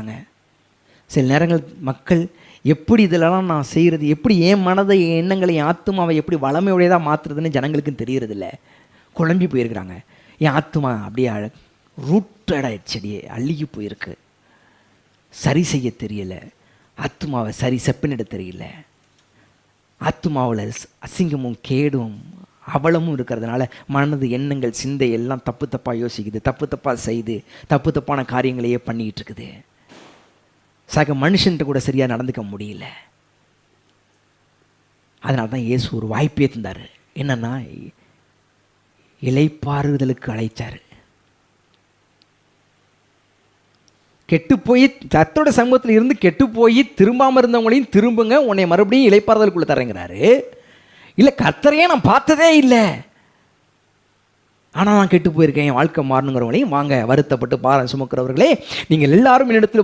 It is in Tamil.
இருக்காங்க. சில நேரங்கள் மக்கள் எப்படி இதெல்லாம் நான் செய்கிறது, எப்படி என் மனதை, என் எண்ணங்களை, என் ஆத்துமாவை எப்படி வளமையுடையதாக மாற்றுறதுன்னு ஜனங்களுக்கும் தெரியறதில்ல. குழம்பி போயிருக்கிறாங்க. என் ஆத்துமா அப்படியே ரூட்டட் ஆயிடுச்சு, அப்படியே அழுகி போயிருக்கு. சரி செய்ய தெரியல, ஆத்துமாவை சரி செப்பனிட தெரியல. ஆத்துமாவில் அசிங்கமும் கேடும் அவலமும் இருக்கிறதுனால மனது, எண்ணங்கள், சிந்தை எல்லாம் தப்பு தப்பாக யோசிக்குது, தப்பு தப்பாக செய்து தப்பு தப்பான காரியங்களையே பண்ணிக்கிட்டு இருக்குது. சக மனுஷன்ட்டு கூட சரியாக நடந்துக்க முடியல. அதனால தான் இயேசு ஒரு வாய்ப்பே தந்தார். என்னன்னா, இளைப்பாறுதலுக்கு அழைச்சார். கெட்டு போய் கர்த்தரோட சமூகத்தில் இருந்து கெட்டு போய் திரும்பாமல் இருந்தவங்களையும் திரும்புங்க, உன்னை மறுபடியும் இளைப்பாறுதலுக்குள்ள தரேங்கிறாரு. இல்லை, கர்த்தரையே நான் பார்த்ததே இல்லை, ஆனால் நான் கெட்டு போயிருக்கேன், என் வாழ்க்கை மாறணுங்கிறவங்களையும் வாங்க, வருத்தப்பட்டு பாரம் சுமக்கிறவர்களே நீங்கள் எல்லாரும் என்னிடத்தில்